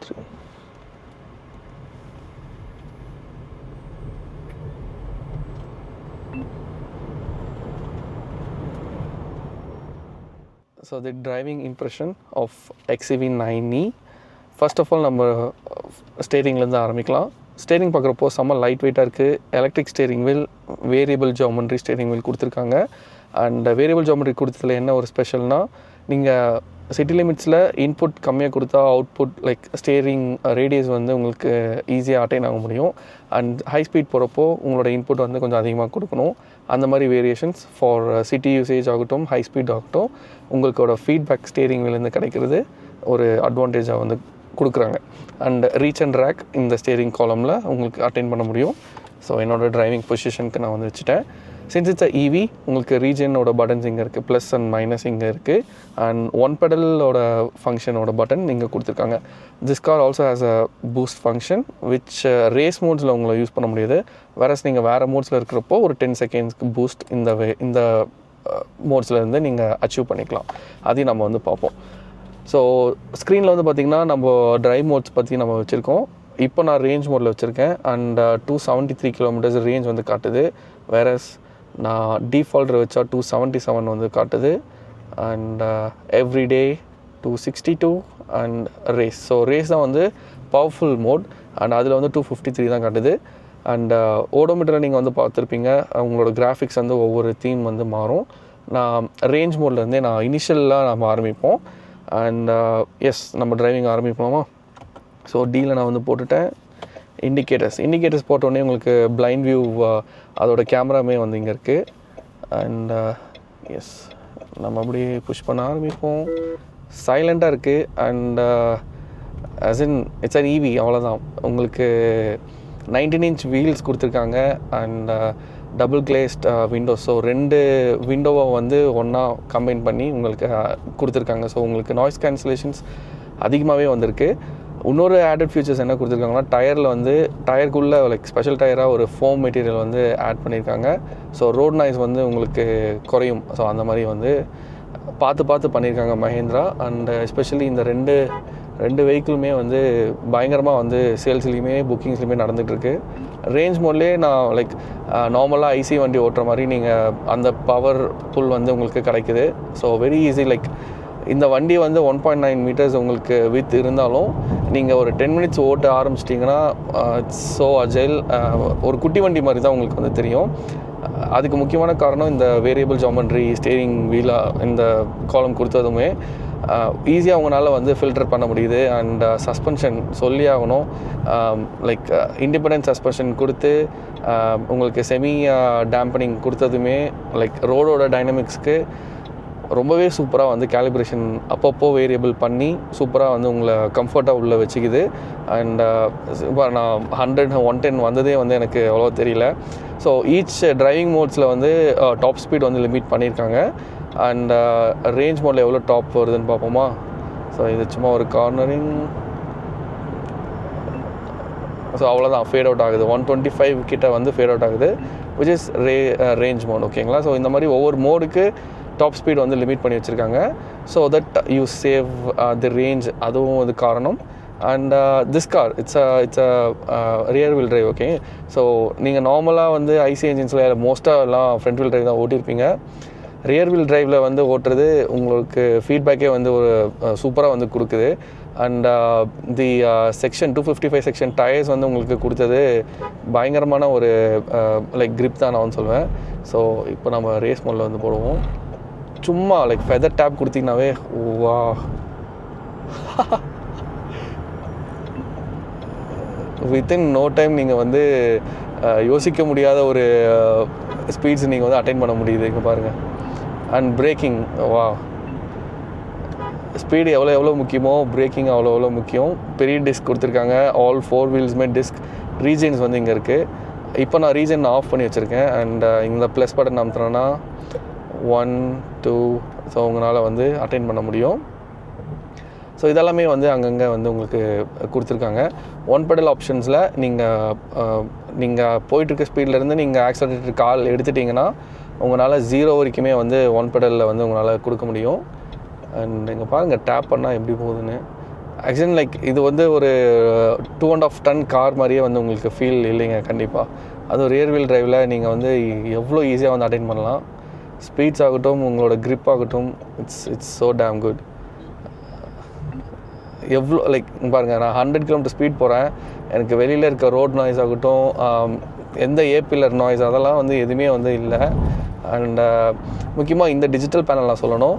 3. So the driving impression of XEV9e. First of all நம்ம ஸ்டேரிங்லேருந்து ஆரம்பிக்கலாம். Steering பார்க்குறப்போ செம்ம லைட் வெயிட்டாக இருக்குது. Electric steering wheel, variable geometry steering wheel கொடுத்துருக்காங்க. அண்ட் வேரியபிள் ஜாமெண்ட்ரி கொடுத்ததில் என்ன ஒரு ஸ்பெஷல்னால், நீங்கள் சிட்டி லிமிட்ஸில் இன்புட் கம்மியாக கொடுத்தா அவுட்புட் லைக் ஸ்டேரிங் ரேடியஸ் வந்து உங்களுக்கு ஈஸியாக அட்டைன் ஆக முடியும். அண்ட் ஹை ஸ்பீட் போகிறப்போ உங்களோட இன்புட் வந்து கொஞ்சம் அதிகமாக கொடுக்கணும். அந்த மாதிரி வேரியேஷன்ஸ் ஃபார் சிட்டி யூசேஜ் ஆகட்டும், ஹை ஸ்பீட் ஆகட்டும், உங்களுக்கோட ஃபீட்பேக் ஸ்டேரிங் வீலேருந்து கிடைக்கிறது ஒரு அட்வான்டேஜாக வந்து கொடுக்குறாங்க. அண்ட் ரீச் அண்ட் ரேக் இந்த ஸ்டேரிங் காலமில் உங்களுக்கு அட்டைன் பண்ண முடியும். ஸோ என்னோடய டிரைவிங் பொசிஷனுக்கு நான் வந்து வச்சுட்டேன். சின்ஸ் இட்ஸ் இவி, உங்களுக்கு ரீஜனோட பட்டன்ஸ் இங்கே இருக்குது, ப்ளஸ் அண்ட் மைனஸ் இங்கே இருக்குது. அண்ட் ஒன் பெடலோட ஃபங்க்ஷனோட பட்டன் இங்கே கொடுத்துருக்காங்க. This car also has a boost function which race மோட்ஸில் உங்களை யூஸ் பண்ண முடியாது. வேறஸ் நீங்கள் வேறு மோட்ஸில் இருக்கிறப்போ ஒரு 10 செகண்ட்ஸ்க்கு பூஸ்ட் இந்த மோட்ஸ்லேருந்து நீங்கள் அச்சீவ் பண்ணிக்கலாம். அதையும் நம்ம வந்து பார்ப்போம். ஸோ ஸ்க்ரீனில் வந்து பார்த்திங்கன்னா நம்ம ட்ரைவ் மோட்ஸ் பற்றி நம்ம வச்சுருக்கோம். இப்போ நான் ரேஞ்ச் மோடில் வச்சுருக்கேன். அண்ட் 273 கிலோமீட்டர்ஸ் ரேஞ்ச் வந்து காட்டுது. வேறஸ் நான் டிஃபால்ட் வச்சா 277 வந்து காட்டுது. And everyday 262 and race. So race தான் வந்து பவர்ஃபுல் மோட். அண்ட் அதில் வந்து 253 தான் காட்டுது. அண்ட் ஓடோமீட்டரை நீங்கள் வந்து பார்த்துருப்பீங்க. உங்களோட கிராஃபிக்ஸ் வந்து ஒவ்வொரு தீம் வந்து மாறும். நான் ரேஞ்ச் மோட்லேருந்தே நான் இனிஷியலாக நம்ம ஆரம்பிப்போம். அண்ட் எஸ், நம்ம டிரைவிங் ஆரம்பிப்போமா? ஸோ டீல நான் வந்து போட்டுட்டேன். இண்டிகேட்டர்ஸ் போட்டோடனே உங்களுக்கு பிளைண்ட் வியூ அதோட கேமராமே வந்து இங்கே இருக்குது. அண்ட் எஸ், நம்ம அப்படியே புஷ் பண்ண ஆரம்பிப்போம். சைலண்ட்டாக இருக்குது. And as in it's an EV, அவ்வளோதான். உங்களுக்கு 19 inch வீல்ஸ் கொடுத்துருக்காங்க. And double glazed windows. So 2 விண்டோவை வந்து ஒன்றா கம்பைன் பண்ணி உங்களுக்கு கொடுத்துருக்காங்க. ஸோ உங்களுக்கு நாய்ஸ் கேன்சலேஷன்ஸ் அதிகமாகவே வந்திருக்கு. இன்னொரு ஆடட் ஃபியூச்சர்ஸ் என்ன கொடுத்துருக்காங்கன்னா, டயருக்குள்ளே லைக் ஸ்பெஷல் டயராக ஒரு ஃபோம் மெட்டீரியல் வந்து ஆட் பண்ணியிருக்காங்க. ஸோ ரோட் நாய்ஸ் வந்து உங்களுக்கு குறையும். ஸோ அந்த மாதிரி வந்து பார்த்து பண்ணியிருக்காங்க மஹேந்திரா. அண்ட் எஸ்பெஷலி இந்த ரெண்டு வெஹிக்கிளுமே வந்து பயங்கரமாக வந்து சேல்ஸ்லேயுமே புக்கிங்ஸ்லையுமே நடந்துகிட்ருக்கு. ரேஞ்ச் மோட்லேயே நான் லைக் நார்மலாக ஐசி வண்டி ஓட்டுற மாதிரி நீங்கள் அந்த பவர் புல் வந்து உங்களுக்கு கிடைக்குது. So very easy. லைக் இந்த வண்டி வந்து 1.9 மீட்டர்ஸ் உங்களுக்கு வித் இருந்தாலும் நீங்கள் ஒரு 10 மினிட்ஸ் ஓட்ட ஆரம்பிச்சிட்டிங்கன்னா இட்ஸ் ஸோ அஜைல். ஒரு குட்டி வண்டி மாதிரி தான் உங்களுக்கு வந்து தெரியும். அதுக்கு முக்கியமான காரணம் இந்த வேரியபிள் ஜாமெண்ட்ரி ஸ்டேரிங் வீலாக இந்த காலம் கொடுத்ததுமே ஈஸியாக அவங்களால வந்து ஃபில்டர் பண்ண முடியுது. அண்ட் சஸ்பென்ஷன் சொல்லி ஆகணும். லைக் இண்டிபெண்டன்ட் சஸ்பென்ஷன் கொடுத்து உங்களுக்கு செமி டேம்பனிங் கொடுத்ததுமே லைக் ரோடோட டைனமிக்ஸ்க்கு ரொம்பவே சூப்பராக வந்து கேலிப்ரேஷன் அப்பப்போ வேரியபிள் பண்ணி சூப்பராக வந்து உங்களை கம்ஃபர்ட்டாக உள்ளே வச்சுக்குது. அண்ட் இப்போ நான் 100, 110 வந்ததே வந்து எனக்கு அவ்வளோ தெரியல. ஸோ ஈச் டிரைவிங் மோட்ஸில் வந்து டாப் ஸ்பீட் வந்து லிமிட் பண்ணியிருக்காங்க. அண்ட் ரேஞ்ச் மோடில் எவ்வளோ டாப் வருதுன்னு பார்ப்போமா? ஸோ இது சும்மா ஒரு கார்னரிங். ஸோ அவ்வளோதான், ஃபேட் அவுட் ஆகுது. 125 கிட்ட வந்து ஃபேட் அவுட் ஆகுது, விச் இஸ் ரேஞ்ச் மோட். ஓகேங்களா? ஸோ இந்த மாதிரி ஒவ்வொரு மோடுக்கு டாப் ஸ்பீட் வந்து லிமிட் பண்ணி வச்சுருக்காங்க. So that you save the range, அதுவும் அது காரணம். And this car it's rear wheel drive. Okay, so நீங்கள் நார்மலாக வந்து ஐசி என்ஜின்ஸில் மோஸ்ட்டாக எல்லாம் ஃப்ரண்ட் வீல் டிரைவ் தான் ஓட்டியிருப்பீங்க. ரியர் வீல் டிரைவில் வந்து ஓட்டுறது உங்களுக்கு ஃபீட்பேக்கே வந்து ஒரு சூப்பராக வந்து கொடுக்குது. And the section 255 section tyres வந்து உங்களுக்கு கொடுத்தது பயங்கரமான ஒரு லைக் கிரிப் தான் நான் வந்து சொல்லுவேன். ஸோ இப்போ நம்ம ரேஸ் மோடில் வந்து போடுவோம். சும்மா லைக் ஃபெதர் டேப் கொடுத்தீங்கன்னாவே வா வித்தின் நோ டைம் நீங்கள் வந்து யோசிக்க முடியாத ஒரு ஸ்பீட்ஸ் நீங்கள் வந்து அட்டைன் பண்ண முடியுது. இங்கே பாருங்கள். அண்ட் பிரேக்கிங், வா, ஸ்பீடு எவ்வளோ முக்கியமோ பிரேக்கிங் அவ்வளோ முக்கியம். பெரிய டிஸ்க் கொடுத்துருக்காங்க. All 4 வீல்ஸுமே disk. ரீஜன்ஸ் வந்து இங்கே இருக்குது. இப்போ நான் ரீஜன் ஆஃப் பண்ணி வச்சுருக்கேன். அண்ட் இந்த ப்ளஸ் பட்டன் அமுத்துனேன்னா 1, 2 ஸோ உங்களால் வந்து அட்டைன் பண்ண முடியும். ஸோ இதெல்லாமே வந்து அங்கங்கே வந்து உங்களுக்கு கொடுத்துருக்காங்க. ஒன் பெடல் ஆப்ஷன்ஸில் நீங்கள் போயிட்டுருக்க ஸ்பீட்லேருந்து நீங்கள் ஆக்சலரேட்டர் கால் எடுத்துட்டிங்கன்னா உங்களால் 0 வரைக்குமே வந்து ஒன் பெடலில் வந்து உங்களால் கொடுக்க முடியும். அண்ட் இங்கே பாருங்கள் டேப் பண்ணால் எப்படி போகுதுன்னு. ஆக்சுவலி லைக் இது வந்து ஒரு 2.5 டன் கார் மாதிரியே வந்து உங்களுக்கு ஃபீல் இல்லைங்க கண்டிப்பாக. அதுவும் ரியர் வீல் டிரைவில் நீங்கள் வந்து எவ்வளோ ஈஸியாக வந்து அட்டைன் பண்ணலாம். ஸ்பீட்ஸ் ஆகட்டும், உங்களோட grip ஆகட்டும், இட்ஸ் ஸோ டேம் குட். எவ்வளோ லைக் பாருங்கள், நான் 100 km ஸ்பீட் போகிறேன். எனக்கு வெளியில் இருக்க ரோட் நாய்ஸ் ஆகட்டும், எந்த ஏபிலர் நாய்ஸ் அதெல்லாம் வந்து எதுவுமே வந்து இல்லை. அண்ட் முக்கியமாக இந்த டிஜிட்டல் பேனல் நான் சொல்லணும்,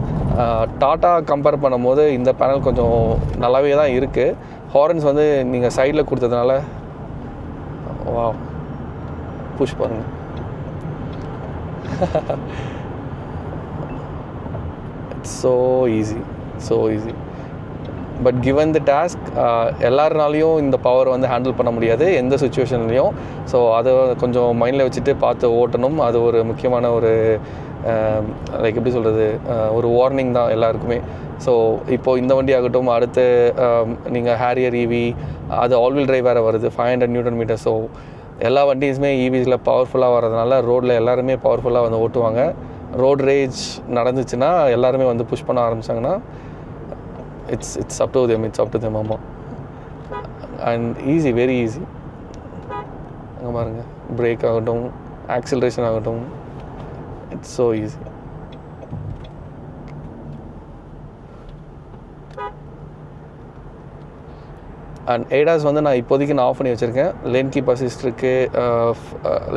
டாட்டா கம்பேர் பண்ணும்போது இந்த பேனல் கொஞ்சம் நல்லாவே தான் இருக்குது. ஹாரன்ஸ் வந்து நீங்கள் சைடில் கொடுத்ததுனால வா புஷ் பாருங்கள். It's so easy. But given the task, எல்லாருனாலையும் இந்த பவர் வந்து ஹேண்டில் பண்ண முடியாது எந்த சுச்சுவேஷன்லேயும். ஸோ அதை கொஞ்சம் மைண்டில் வச்சுட்டு பார்த்து ஓட்டணும். அது ஒரு முக்கியமான ஒரு லைக் எப்படி சொல்கிறது, ஒரு வார்னிங் தான் எல்லாருக்குமே. ஸோ இப்போது இந்த வண்டி ஆகட்டும், அடுத்து நீங்கள் ஹேரியர் ஈவி, அது ஆல்வீல் டிரைவ் வேறு வருது, 500 Nm. ஸோ எல்லா வண்டிஸுமே ஈவிஸில் பவர்ஃபுல்லாக வரதுனால ரோட்டில் எல்லாருமே பவர்ஃபுல்லாக வந்து ஓட்டுவாங்க. ரோட் ரேஜ் நடந்துச்சுன்னா எல்லாருமே வந்து புஷ் பண்ண ஆரம்பித்தாங்கன்னா it's up to them. ஆமாம். And easy, very easy. அங்கே பாருங்கள், பிரேக் ஆகட்டும், ஆக்சிலரேஷன் ஆகட்டும், it's so easy. And ADAS வந்து நான் இப்போதைக்கு ஆஃப் பண்ணி வச்சுருக்கேன். லேன் கீப் அசிஸ்ட் இருக்குது,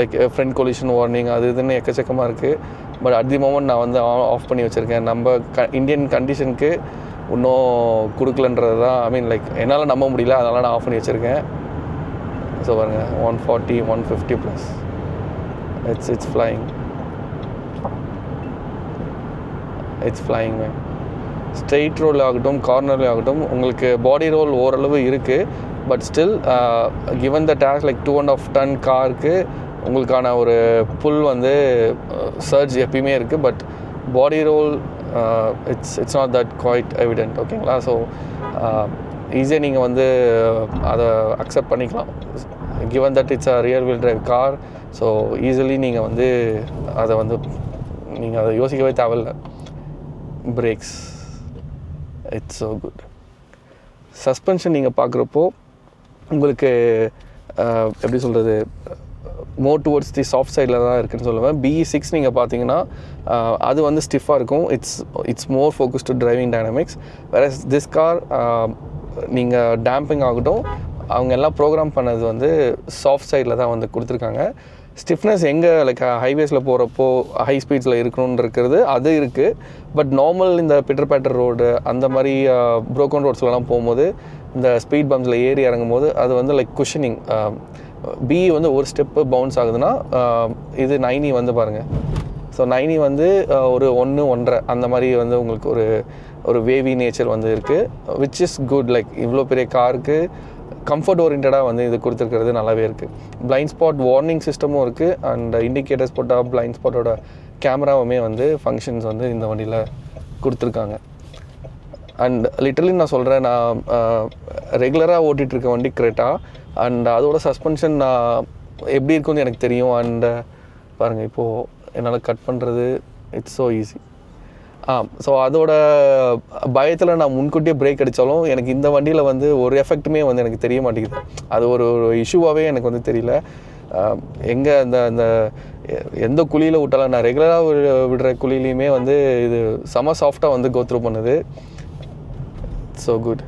லைக் ஃப்ரண்ட் கொலிஷன் வார்னிங், அது இதுன்னு எக்கச்சக்கமாக இருக்குது. பட் அட் தி மோமெண்ட் நான் வந்து ஆஃப் பண்ணி வச்சுருக்கேன். நம்ம இந்தியன் கண்டிஷனுக்கு இன்னும் கொடுக்கலன்றது தான், ஐ மீன் லைக் என்னால் நம்ப முடியல, அதனால் நான் ஆஃப் பண்ணி வச்சுருக்கேன். ஸோ பாருங்கள், 140, 150 plus, it's flying man. Straight roll ஆகட்டும், கார்னர்லேயும் ஆகட்டும், உங்களுக்கு பாடி ரோல் ஓரளவு இருக்குது. But still given the task like 2.5 ton காருக்கு உங்களுக்கான ஒரு புல் வந்து சர்ஜ் எப்பயுமே இருக்குது. But body roll it's not that quite evident. ஓகேங்களா? ஸோ ஈஸியாக நீங்கள் வந்து அதை அக்செப்ட் பண்ணிக்கலாம். Given that it's a rear wheel drive car, so easily நீங்கள் வந்து அதை வந்து நீங்கள் அதை யோசிக்கவே தேவையில்லை. Brakes, it's so good. Suspension நீங்கள் பார்க்குறப்போ உங்களுக்கு எப்படி சொல்கிறது, மோர் டுவர்ட்ஸ் தி சாஃப்ட் சைடில் தான் இருக்குதுன்னு சொல்லுவேன். BE6 நீங்கள் பார்த்தீங்கன்னா அது வந்து ஸ்டிஃபாக இருக்கும். It's more focus to driving dynamics. வேற திஸ் கார் நீங்கள் டேம்பிங் ஆகட்டும், அவங்க எல்லாம் ப்ரோக்ராம் பண்ணது வந்து சாஃப்ட் சைடில் தான் வந்து கொடுத்துருக்காங்க. ஸ்டிஃப்னஸ் எங்கே லைக் ஹைவேஸில் போகிறப்போ ஹை ஸ்பீட்ஸில் இருக்கணும்னு இருக்கிறது அது இருக்குது. பட் நார்மல் இந்த பிட்டர் பேட்டர் ரோடு அந்த மாதிரி ப்ரோக்கன் ரோட்ஸ்லாம் போகும்போது, இந்த ஸ்பீட் பம்ப்ஸில் ஏறி இறங்கும் போது அது வந்து லைக் குஷனிங். BE வந்து ஒரு ஸ்டெப்பு பவுன்ஸ் ஆகுதுன்னா, இது 9E வந்து பாருங்கள். ஸோ 9E வந்து ஒரு 1.5 அந்த மாதிரி வந்து உங்களுக்கு ஒரு வேவி நேச்சர் வந்து இருக்குது, விச் இஸ் குட். லைக் இவ்வளோ பெரிய காருக்கு கம்ஃபர்ட் ஓரியன்டாக வந்து இது கொடுத்துருக்கிறது நல்லாவே இருக்குது. பிளைண்ட் ஸ்பாட் வார்னிங் சிஸ்டமும் இருக்குது. அண்ட் இண்டிகேட்டர்ஸ் போட்டால் பிளைண்ட் ஸ்பாட்டோட கேமராவுமே வந்து ஃபங்க்ஷன்ஸ் வந்து இந்த வண்டியில் கொடுத்துருக்காங்க. அண்ட் லிட்டரலி நான் சொல்கிறேன், நான் ரெகுலராக ஓட்டிகிட்ருக்க வண்டி கிரெட்டா. அண்ட் அதோட சஸ்பென்ஷன் நான் எப்படி இருக்குன்னு எனக்கு தெரியும். அண்ட் பாருங்கள், இப்போது என்னால் கட் பண்ணுறது இட்ஸ் ஸோ ஈஸி. ஸோ அதோட பயத்தில் நான் முன்கூட்டியே பிரேக் அடித்தாலும் எனக்கு இந்த வண்டியில் வந்து ஒரு எஃபெக்ட்டுமே வந்து எனக்கு தெரிய மாட்டேங்குது. அது ஒரு இஷ்யூவாகவே எனக்கு வந்து தெரியல. எங்கே அந்த எந்த குழியில் விட்டாலும், நான் ரெகுலராக விடுற குழியிலையுமே வந்து இது செம சாஃப்டாக வந்து கோத்ரூ பண்ணுது. So good.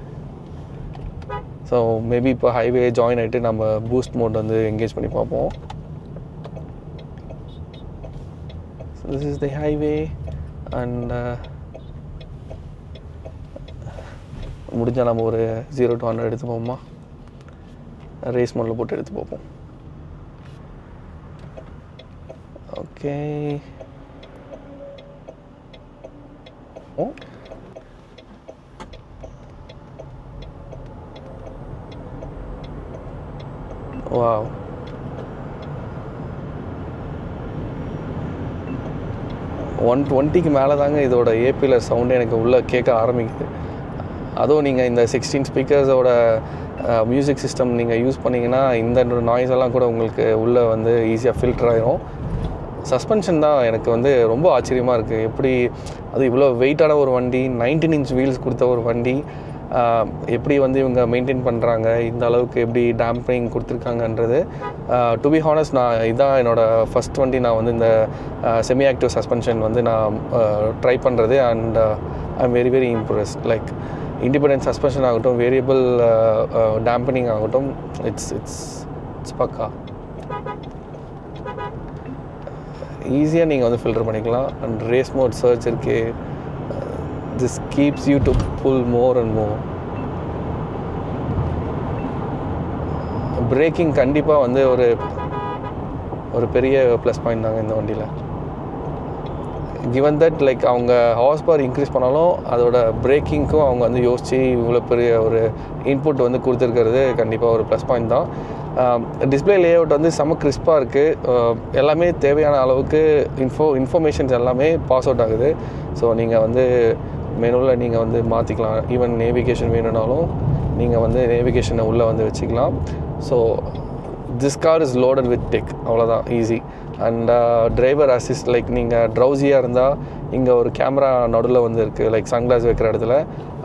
ஸோ மேபி இப்போ ஹைவே ஜாயின் ஆகிட்டு நம்ம பூஸ்ட் மோட் வந்து என்கேஜ் பண்ணி பார்ப்போம். This is the highway. And முடிஞ்சால் நம்ம ஒரு 0 to 100 எடுத்து போவோமா, ரேஸ் மோடில் போட்டு எடுத்து பார்ப்போம். Okay, wow. ஒன் 120க்கு மேலே தாங்க இதோட ஏபியில் சவுண்டு எனக்கு உள்ளே கேட்க ஆரம்பிக்குது. அதுவும் நீங்கள் இந்த 16 ஸ்பீக்கர்ஸோட மியூசிக் சிஸ்டம் நீங்கள் யூஸ் பண்ணிங்கன்னா இந்த நாய்ஸ் எல்லாம் கூட உங்களுக்கு உள்ளே வந்து ஈஸியாக ஃபில்டர் ஆகிரும். சஸ்பென்ஷன் தான் எனக்கு வந்து ரொம்ப ஆச்சரியமாக இருக்குது. எப்படி அது இவ்வளோ வெயிட்டான ஒரு வண்டி, 19 inch வீல்ஸ் கொடுத்த ஒரு வண்டி, எப்படி வந்து இவங்க மெயின்டைன் பண்ணுறாங்க, இந்த அளவுக்கு எப்படி டேம்பிங் கொடுத்துருக்காங்கன்றது. டு பி ஹானஸ்ட், நான் இதான் என்னோடய ஃபஸ்ட் வண்டி நான் வந்து இந்த செமி ஆக்டிவ் சஸ்பென்ஷன் வந்து நான் ட்ரை பண்ணுறது. And I am very very impressed. Like independent suspension ஆகட்டும், வேரியபிள் டேம்பனிங் ஆகட்டும், இட்ஸ் பக்கா. ஈஸியாக நீங்கள் வந்து ஃபில்டர் பண்ணிக்கலாம். அண்ட் ரேஸ் மோட் சர்ச் இருக்குது. This keeps you to pull more and more. Braking கண்டிப்பாக வந்து ஒரு பெரிய ப்ளஸ் பாயிண்ட் தாங்க இந்த வண்டியில். கிவன் தட் லைக் அவங்க ஹார்ஸ் பவர் இன்க்ரீஸ் பண்ணாலும் அதோட பிரேக்கிங்க்கும் அவங்க வந்து யோசித்து இவ்வளோ பெரிய ஒரு இன்புட் வந்து கொடுத்துருக்கிறது கண்டிப்பாக ஒரு ப்ளஸ் பாயிண்ட் தான். டிஸ்பிளே லேஅவுட் வந்து செம்ம கிறிஸ்பாக இருக்குது. எல்லாமே தேவையான அளவுக்கு இன்ஃபர்மேஷன்ஸ் எல்லாமே பாஸ் அவுட் ஆகுது. ஸோ நீங்கள் வந்து மெனுவில் நீங்கள் வந்து மாற்றிக்கலாம். ஈவன் நேவிகேஷன் வேணும்னாலும் நீங்கள் வந்து நேவிகேஷனை உள்ளே வந்து வச்சுக்கலாம். So this car is loaded with tech, அவ்வளோதான், easy. And driver assist, like நீங்கள் ட்ரௌசியாக இருந்தால் இங்கே ஒரு கேமரா நடுவில் வந்து இருக்குது, லைக் சன்கிளாஸ் வைக்கிற இடத்துல.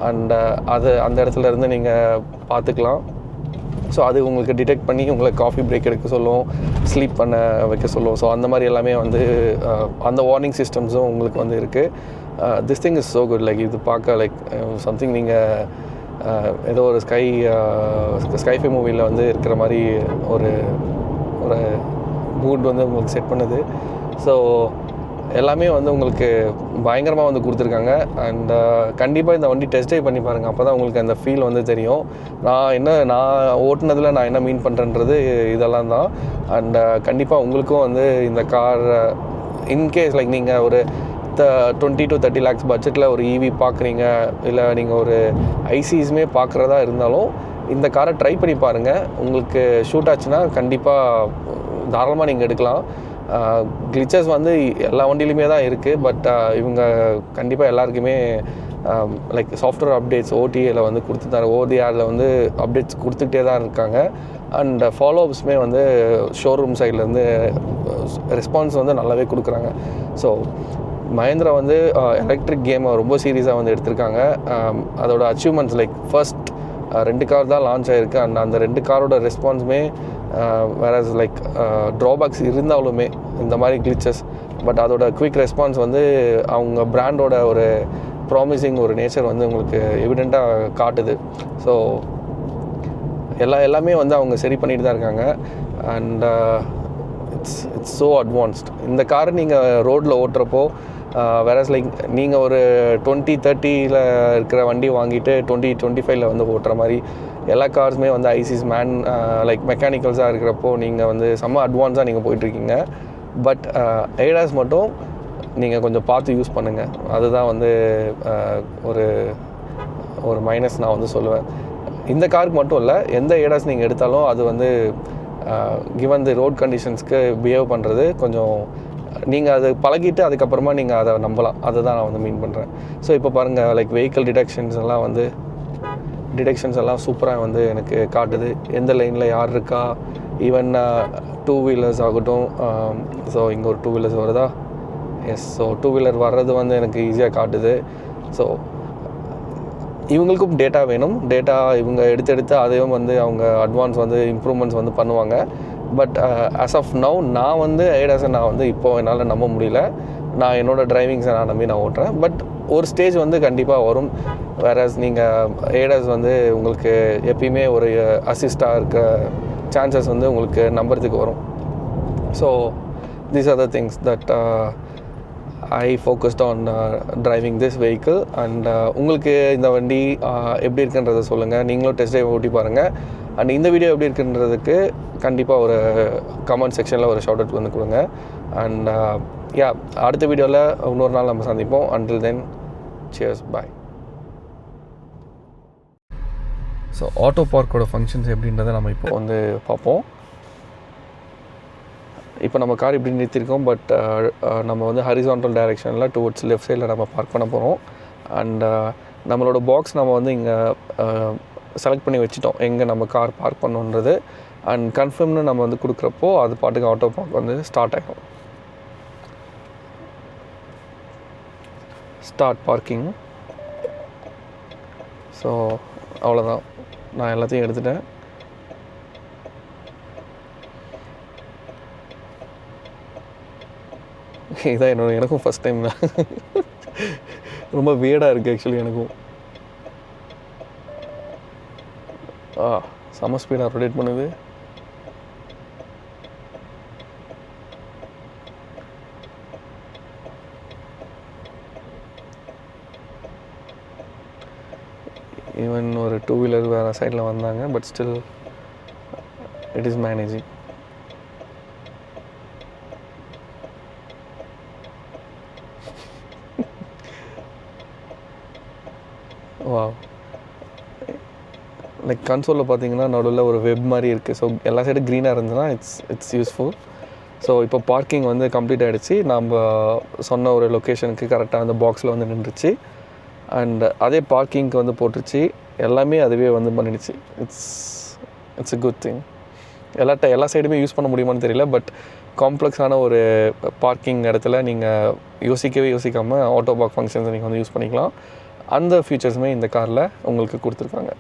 அண்ட் அந்த இடத்துல இருந்து நீங்கள் பார்த்துக்கலாம். ஸோ அது உங்களுக்கு டிடெக்ட் பண்ணி உங்களை காஃபி பிரேக் எடுக்க சொல்லும், ஸ்லீப் பண்ண வைக்க சொல்லும். ஸோ அந்த மாதிரி எல்லாமே வந்து அந்த வார்னிங் சிஸ்டம்ஸும் உங்களுக்கு வந்து இருக்குது. This thing is so good. Like இது பார்க்க லைக் சம்திங் நீங்கள் ஏதோ ஒரு ஸ்கைஃபை மூவியில் வந்து இருக்கிற மாதிரி ஒரு மூட் வந்து உங்களுக்கு செட் பண்ணுது. ஸோ எல்லாமே வந்து உங்களுக்கு பயங்கரமாக வந்து கொடுத்துருக்காங்க. அண்ட் கண்டிப்பாக இந்த வண்டி டெஸ்ட் ட்ரைவ் பண்ணி பாருங்கள். அப்போ தான் உங்களுக்கு அந்த ஃபீல் வந்து தெரியும். நான் ஓட்டுனதில் நான் என்ன மீன் பண்ணுறேன்றது இதெல்லாம் தான். அண்ட் கண்டிப்பாக உங்களுக்கும் வந்து இந்த கார் இன்கேஸ் லைக் நீங்கள் ஒரு 20 to 30 lakhs பட்ஜெட்டில் ஒரு ஈவி பார்க்குறீங்க, இல்லை நீங்கள் ஒரு ஐசிஸ்மே பார்க்குறதா இருந்தாலும் இந்த காரை ட்ரை பண்ணி பாருங்கள். உங்களுக்கு ஷூட் ஆச்சுன்னா கண்டிப்பாக தாராளமாக நீங்கள் எடுக்கலாம். கிளிச்சஸ் வந்து எல்லா வண்டியிலுமே தான் இருக்குது. பட் இவங்க கண்டிப்பாக எல்லாருக்குமே லைக் சாஃப்ட்வேர் அப்டேட்ஸ் ஓடிஏல வந்து ஓடிஆரில் வந்து அப்டேட்ஸ் கொடுத்துக்கிட்டே தான் இருக்காங்க. அண்ட் ஃபாலோஅப்ஸுமே வந்து ஷோரூம் சைட்லேருந்து ரெஸ்பான்ஸ் வந்து நல்லாவே கொடுக்குறாங்க. ஸோ மஹேந்திரா வந்து எலக்ட்ரிக் கேமை ரொம்ப சீரியஸாக வந்து எடுத்திருக்காங்க. அதோட அச்சீவ்மெண்ட்ஸ் லைக் ஃபர்ஸ்ட் 2 கார் தான் லான்ச் ஆகிருக்கு. அண்ட் அந்த 2 காரோட ரெஸ்பான்ஸுமே வேறஸ் லைக் ட்ராபேக்ஸ் இருந்தாலுமே இந்த மாதிரி கிளிச்சஸ், பட் அதோட குவிக் ரெஸ்பான்ஸ் வந்து அவங்க பிராண்டோட ஒரு ப்ராமிசிங் ஒரு நேச்சர் வந்து உங்களுக்கு எவிடெண்ட்டாக காட்டுது. ஸோ எல்லாமே வந்து அவங்க சரி பண்ணிட்டு தான் இருக்காங்க. And it's so advanced. இந்த காரை நீங்கள் ரோட்டில் ஓட்டுறப்போ வேறஸ் லைக் நீங்கள் ஒரு 20-30 இருக்கிற வண்டி வாங்கிட்டு 20-25 வந்து ஓட்டுற மாதிரி எல்லா கார்ஸுமே வந்து ஐசிஸ் லைக் மெக்கானிக்கல்ஸாக இருக்கிறப்போ நீங்கள் வந்து செம்ம அட்வான்ஸாக நீங்கள் போயிட்டுருக்கீங்க. பட் ஏடாஸ் மட்டும் நீங்கள் கொஞ்சம் பார்த்து யூஸ் பண்ணுங்கள். அதுதான் வந்து ஒரு மைனஸ் நான் வந்து சொல்லுவேன். இந்த காருக்கு மட்டும் இல்லை, எந்த ஏடாஸ் நீங்கள் எடுத்தாலும் அது வந்து கிவன் தி ரோட் கண்டிஷன்ஸ்க்கு பிஹேவ் பண்ணுறது கொஞ்சம் நீங்கள் அது பழகிட்டு அதுக்கப்புறமா நீங்கள் அதை நம்பலாம். அதை தான் நான் வந்து மீன் பண்ணுறேன். ஸோ இப்போ பாருங்கள், லைக் வெஹிக்கிள் டிடெக்ஷன்ஸ் எல்லாம் சூப்பராக வந்து எனக்கு காட்டுது. எந்த லைனில் யார் இருக்கா, ஈவன் 2 வீலர்ஸ் ஆகட்டும். ஸோ இங்கே ஒரு 2 வீலர்ஸ் வருதா? எஸ். ஸோ 2 வீலர் வர்றது வந்து எனக்கு ஈஸியாக காட்டுது. ஸோ இவங்களுக்கும் டேட்டா வேணும். டேட்டா இவங்க எடுத்து அதையும் வந்து அவங்க அட்வான்ஸ் வந்து இம்ப்ரூவ்மெண்ட்ஸ் வந்து பண்ணுவாங்க. பட் ஆஸ் ஆஃப் நவ் நான் வந்து ஏடாஸை நான் வந்து இப்போது என்னால் நம்ப முடியல. நான் என்னோடய டிரைவிங்ஸை நான் நம்பி நான் ஓட்டுறேன். பட் ஒரு ஸ்டேஜ் வந்து கண்டிப்பாக வரும். வேறஸ் நீங்கள் ஏடாஸ் வந்து உங்களுக்கு எப்பயுமே ஒரு அசிஸ்டாக இருக்க சான்சஸ் வந்து உங்களுக்கு நம்புறதுக்கு வரும். So these are the things that I focused on driving this vehicle. And உங்களுக்கு இந்த வண்டி எப்படி இருக்குன்றதை சொல்லுங்கள். நீங்களும் டெஸ்ட் ட்ரைவ் ஓட்டி பாருங்கள். அண்ட் இந்த வீடியோ எப்படி இருக்குன்றதுக்கு கண்டிப்பாக ஒரு கமெண்ட் செக்ஷனில் ஒரு ஷவுட் அவுட் வந்து கொடுங்க. அண்ட் அடுத்த வீடியோவில் இன்னொரு நாள் நம்ம சந்திப்போம். அண்டில் தென், சியர்ஸ், பாய். ஸோ ஆட்டோ பார்க்கோட ஃபங்க்ஷன்ஸ் எப்படின்றத நம்ம இப்போ வந்து பார்ப்போம். இப்போ நம்ம கார் இப்படி நிறுத்திருக்கோம். பட் நம்ம வந்து ஹரிசான்டல் டைரெக்ஷனில் டுவர்ட்ஸ் லெஃப்ட் சைடில் நம்ம பார்க் பண்ண போகிறோம். அண்ட் நம்மளோட பாக்ஸ் நம்ம வந்து இங்கே செலக்ட் பண்ணி வச்சுட்டோம், எங்கே நம்ம கார் பார்க் பண்ணணுன்றது. அண்ட் கன்ஃபார்ம்னு நம்ம வந்து கொடுக்குறப்போ அது பாட்டுக்கு ஆட்டோ பார்க் வந்து ஸ்டார்ட் ஆகிடும். Start parking. ஸோ அவ்வளோதான், நான் எல்லாத்தையும் எடுத்துட்டேன். இதான் எனக்கும் ஃபஸ்ட் டைம் தான். ரொம்ப வியர்டாக இருக்குது ஆக்சுவலி எனக்கும். செம ஸ்பீடாக ரொட்டேட் பண்ணுது. ஈவன் ஒரு 2 வீலர் வேறு சைடில் வந்தாங்க, but still it is managing. வா, லைக் கன்சோலில் பார்த்தீங்கன்னா நடுவில் ஒரு வெப் மாதிரி இருக்குது. ஸோ எல்லா சைடும் க்ரீனாக இருந்ததுன்னா இட்ஸ் யூஸ்ஃபுல். ஸோ இப்போ பார்க்கிங் வந்து கம்ப்ளீட் ஆகிடுச்சு. நம்ம சொன்ன ஒரு லொக்கேஷனுக்கு கரெக்டாக அந்த பாக்ஸில் வந்து நின்றுச்சு. அண்ட் அதே பார்க்கிங்க்கு வந்து போட்டுருச்சு. எல்லாமே அதுவே வந்து பண்ணிடுச்சு. It's a good thing. எல்லா சைடுமே யூஸ் பண்ண முடியுமான்னு தெரியல, பட் காம்ப்ளெக்ஸான ஒரு பார்க்கிங் இடத்துல நீங்கள் யோசிக்காமல் ஆட்டோ பார்க் ஃபங்க்ஷன்ஸை நீங்கள் வந்து யூஸ் பண்ணிக்கலாம். அந்த ஃபீச்சர்ஸுமே இந்த காரில் உங்களுக்கு கொடுத்துருக்காங்க.